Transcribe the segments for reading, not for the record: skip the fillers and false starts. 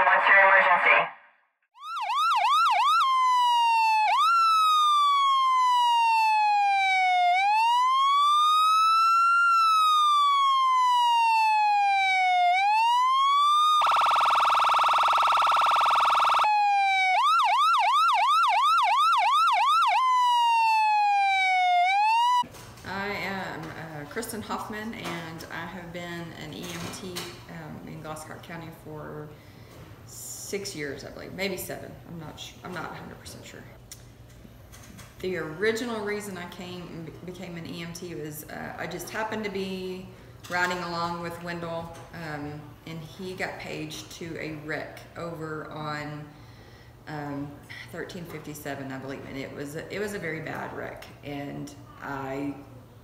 what's your emergency? I am Kristen Hoffman, and I have been an EMT in Glasscock County for 6 years, I believe, maybe 7. I'm not 100% sure. The original reason I came and became an EMT was I just happened to be riding along with Wendell, and he got paged to a wreck over on 1357, I believe, and it was a very bad wreck, and I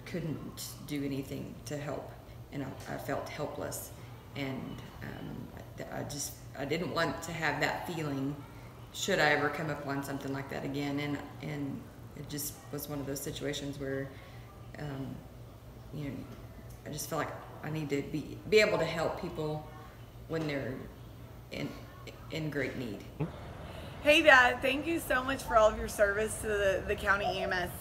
couldn't do anything to help, and I felt helpless, and I didn't want to have that feeling should I ever come upon something like that again, and it just was one of those situations where you know, I just felt like I need to be able to help people when they're in great need. Hey Dad, thank you so much for all of your service to the county EMS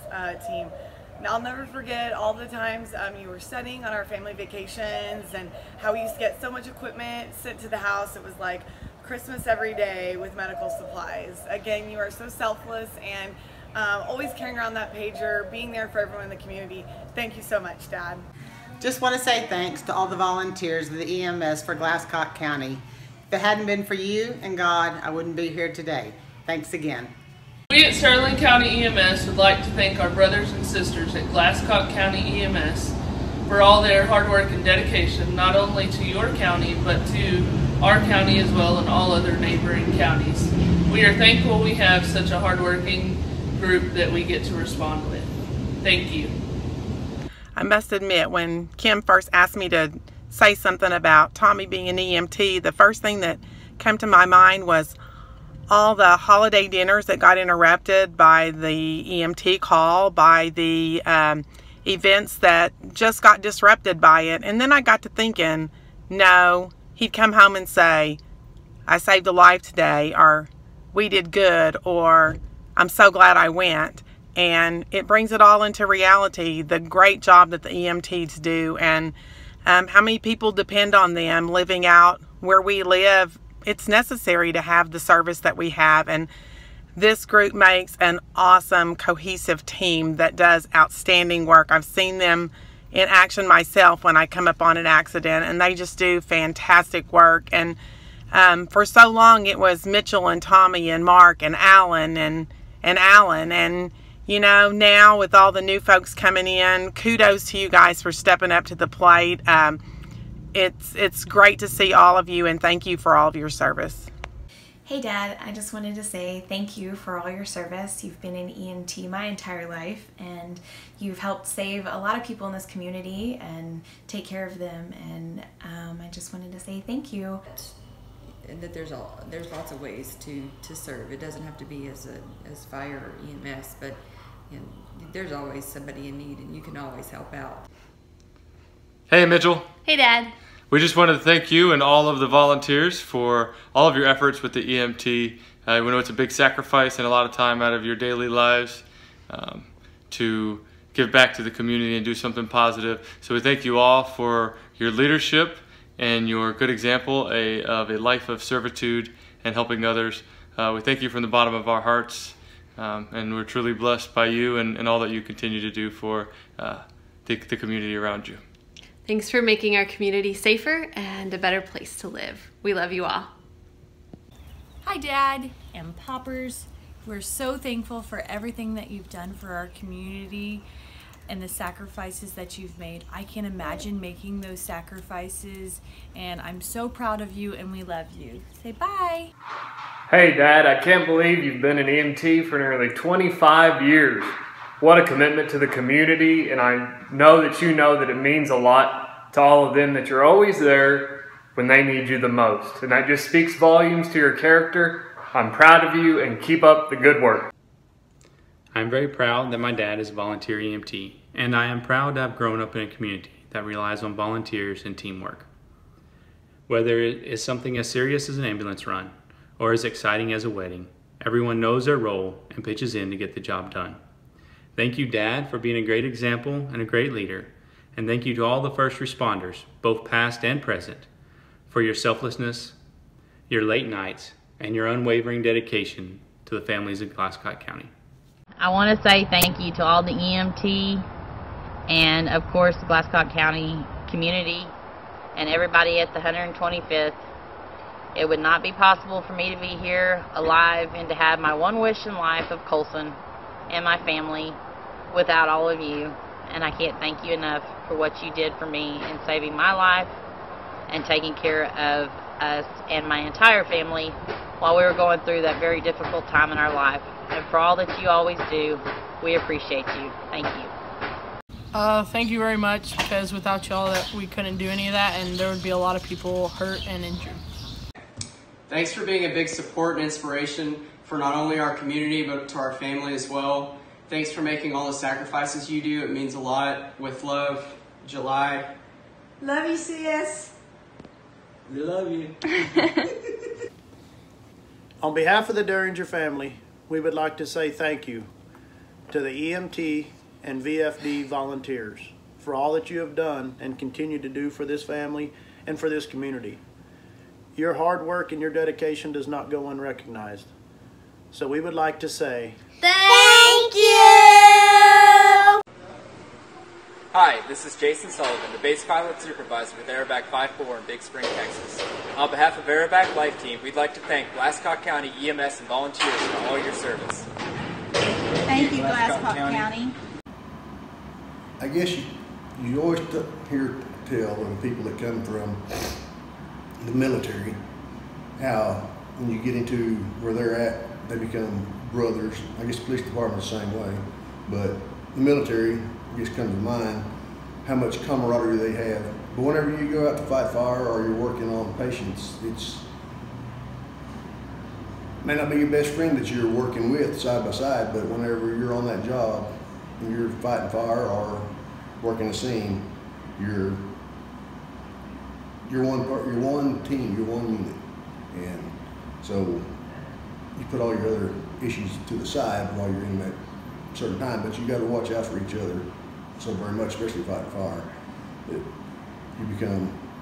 team. And I'll never forget all the times you were studying on our family vacations, and how we used to get so much equipment sent to the house. It was like Christmas every day with medical supplies. Again, you are so selfless, and always carrying around that pager, being there for everyone in the community. Thank you so much, Dad. Just want to say thanks to all the volunteers of the EMS for Glasscock County. If it hadn't been for you and God, I wouldn't be here today. Thanks again. We at Sterling County EMS would like to thank our brothers and sisters at Glasscock County EMS for all their hard work and dedication, not only to your county, but to our county as well and all other neighboring counties. We are thankful we have such a hardworking group that we get to respond with. Thank you. I must admit, when Kim first asked me to say something about Tommy being an EMT, the first thing that came to my mind was all the holiday dinners that got interrupted by the EMT call, by the events that just got disrupted by it. And then I got to thinking, no, he'd come home and say, I saved a life today, or we did good, or I'm so glad I went. And it brings it all into reality, the great job that the EMTs do, and how many people depend on them living out where we live. It's necessary to have the service that we have, and this group makes an awesome, cohesive team that does outstanding work. I've seen them in action myself when I come up on an accident, and they just do fantastic work. And for so long it was Mitchell and Tommy and Mark and Alan and Alan, and you know, now with all the new folks coming in, kudos to you guys for stepping up to the plate. It's great to see all of you, and thank you for all of your service. Hey Dad, I just wanted to say thank you for all your service. You've been an EMT my entire life, and you've helped save a lot of people in this community and take care of them, and I just wanted to say thank you. And that there's lots of ways to serve. It doesn't have to be as fire or EMS, but you know, there's always somebody in need, and you can always help out. Hey Mitchell. Hey Dad. We just wanted to thank you and all of the volunteers for all of your efforts with the EMT. We know it's a big sacrifice and a lot of time out of your daily lives to give back to the community and do something positive. So we thank you all for your leadership and your good example of a life of servitude and helping others. We thank you from the bottom of our hearts, and we're truly blessed by you and all that you continue to do for the community around you. Thanks for making our community safer and a better place to live. We love you all. Hi Dad and Poppers. We're so thankful for everything that you've done for our community and the sacrifices that you've made. I can't imagine making those sacrifices, and I'm so proud of you, and we love you. Say bye. Hey Dad, I can't believe you've been an EMT for nearly 25 years. What a commitment to the community, and I know that it means a lot to all of them that you're always there when they need you the most. And that just speaks volumes to your character. I'm proud of you, and keep up the good work. I'm very proud that my dad is a volunteer EMT, and I am proud to have grown up in a community that relies on volunteers and teamwork. Whether it is something as serious as an ambulance run or as exciting as a wedding, everyone knows their role and pitches in to get the job done. Thank you, Dad, for being a great example and a great leader. And thank you to all the first responders, both past and present, for your selflessness, your late nights, and your unwavering dedication to the families of Glasscock County. I want to say thank you to all the EMT and, of course, the Glasscock County community and everybody at the 125th. It would not be possible for me to be here alive and to have my one wish in life of Colson and my family without all of you. And I can't thank you enough for what you did for me in saving my life and taking care of us and my entire family while we were going through that very difficult time in our life. And for all that you always do, we appreciate you. Thank you. Thank you very much, because without y'all we couldn't do any of that, and there would be a lot of people hurt and injured. Thanks for being a big support and inspiration for not only our community but to our family as well. Thanks for making all the sacrifices you do. It means a lot. With love, July. Love you, CS. We love you. On behalf of the Derringer family, we would like to say thank you to the EMT and VFD volunteers for all that you have done and continue to do for this family and for this community. Your hard work and your dedication does not go unrecognized. So we would like to say, thank you! Hi, this is Jason Sullivan, the Base Pilot Supervisor with Aerobac 5-4 in Big Spring, Texas. On behalf of Aerobac Life Team, we'd like to thank Glasscock County EMS and volunteers for all your service. Thank you, Glasscock County. I guess you always hear tell of the people that come from the military how when you get into where they're at, they become brothers. I guess the police department is the same way, but the military just comes to mind how much camaraderie they have. But whenever you go out to fight fire or you're working on patients, it may not be your best friend that you're working with side by side, but whenever you're on that job and you're fighting fire or working a scene, you're one team, you're one unit. And so you put all your other issues to the side while you're in that certain time, but you got to watch out for each other so very much, especially fighting fire.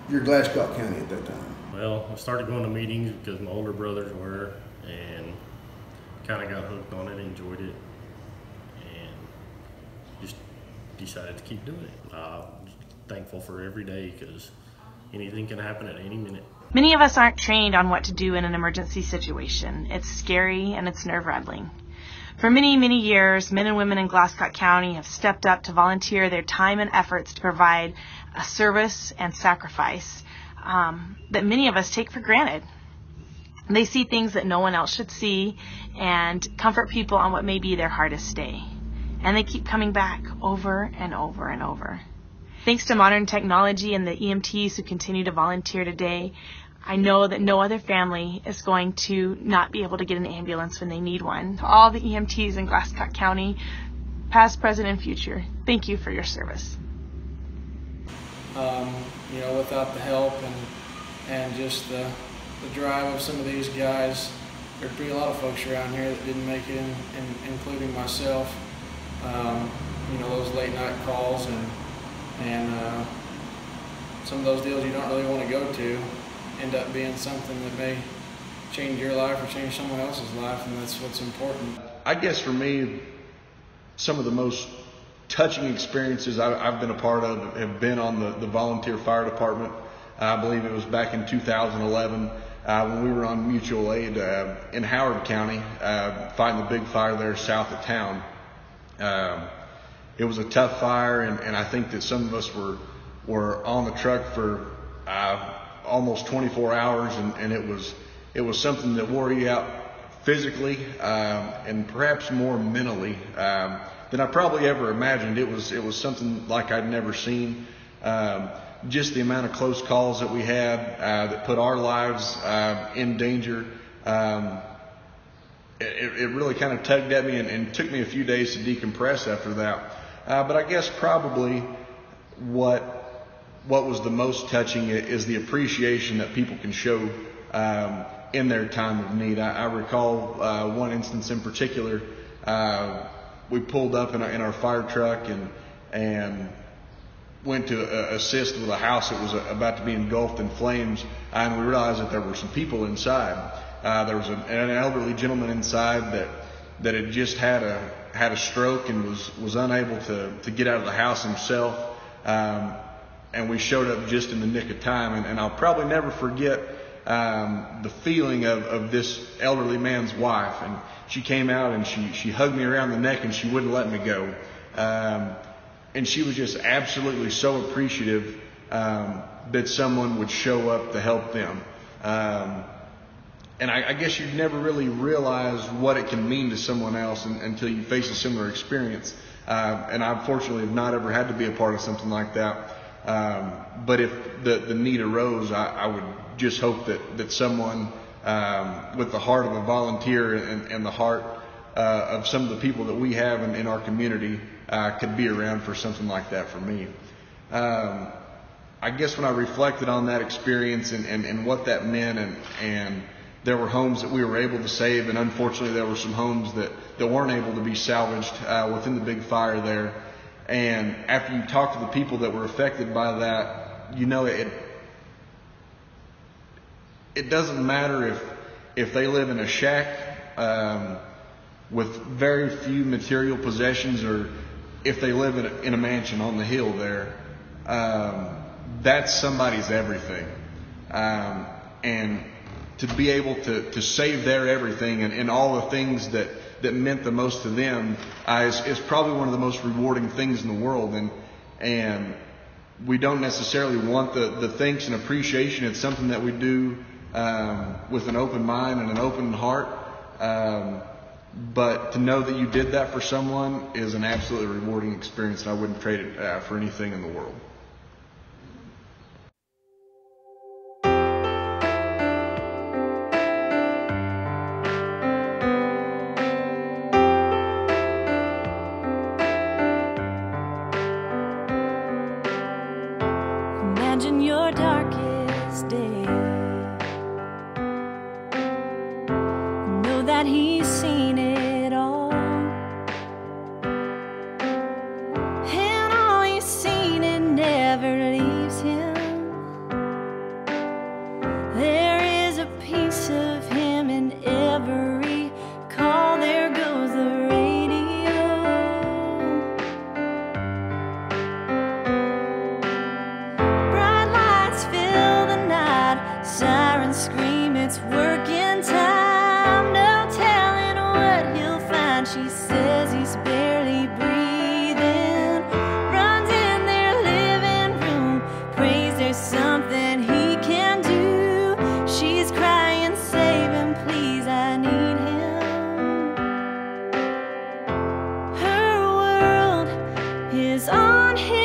You're Glasscock County at that time. Well, I started going to meetings because my older brothers were, and kind of got hooked on it, enjoyed it, and just decided to keep doing it. I'm thankful for every day because anything can happen at any minute. Many of us aren't trained on what to do in an emergency situation. It's scary and it's nerve-wracking. For many, many years, men and women in Glasscock County have stepped up to volunteer their time and efforts to provide a service and sacrifice that many of us take for granted. They see things that no one else should see and comfort people on what may be their hardest day. And they keep coming back over and over and over. Thanks to modern technology and the EMTs who continue to volunteer today, I know that no other family is going to not be able to get an ambulance when they need one. To all the EMTs in Glasscock County, past, present, and future, thank you for your service. You know, without the help and just the drive of some of these guys, there'd be a lot of folks around here that didn't make it, including myself. You know, those late night calls and some of those deals you don't really want to go to end up being something that may change your life or change someone else's life, and that's what's important. I guess for me, some of the most touching experiences I've been a part of have been on the volunteer fire department. I believe it was back in 2011 when we were on mutual aid in Howard County fighting the big fire there south of town. It was a tough fire, and I think that some of us were on the truck for almost 24 hours, and it was something that wore you out physically and perhaps more mentally than I probably ever imagined. It was something like I'd never seen. Just the amount of close calls that we had that put our lives in danger. It really kind of tugged at me and took me a few days to decompress after that. But I guess probably what what was the most touching is the appreciation that people can show in their time of need. I recall one instance in particular. We pulled up in our fire truck and went to assist with a house that was about to be engulfed in flames, and we realized that there were some people inside. There was an elderly gentleman inside that had just had a stroke and was unable to get out of the house himself. And we showed up just in the nick of time. And I'll probably never forget the feeling of this elderly man's wife. And she came out and she hugged me around the neck and she wouldn't let me go. And she was just absolutely so appreciative that someone would show up to help them. And I guess you'd never really realize what it can mean to someone else until you face a similar experience. And I fortunately have not ever had to be a part of something like that. But if the need arose, I would just hope that someone with the heart of a volunteer and the heart of some of the people that we have in our community could be around for something like that for me. I guess when I reflected on that experience and what that meant, and there were homes that we were able to save, and unfortunately there were some homes that weren't able to be salvaged within the big fire there. And after you talk to the people that were affected by that, you know it doesn't matter if they live in a shack with very few material possessions, or if they live in a mansion on the hill there. That's somebody's everything. And to be able to save their everything and all the things that meant the most to them is probably one of the most rewarding things in the world. And we don't necessarily want the thanks and appreciation. It's something that we do with an open mind and an open heart. But to know that you did that for someone is an absolutely rewarding experience, and I wouldn't trade it for anything in the world. Imagine your darkest day. Know that he's seen it all, and all he's seen, it never leaves him. There is a piece of him in every call. There goes the radio. Bright lights fill the night, sirens scream, it's working time. No telling what he'll find. She says he's barely breathing. Runs in their living room, prays there's something he can do. She's crying, save him, please, I need him. Her world is on his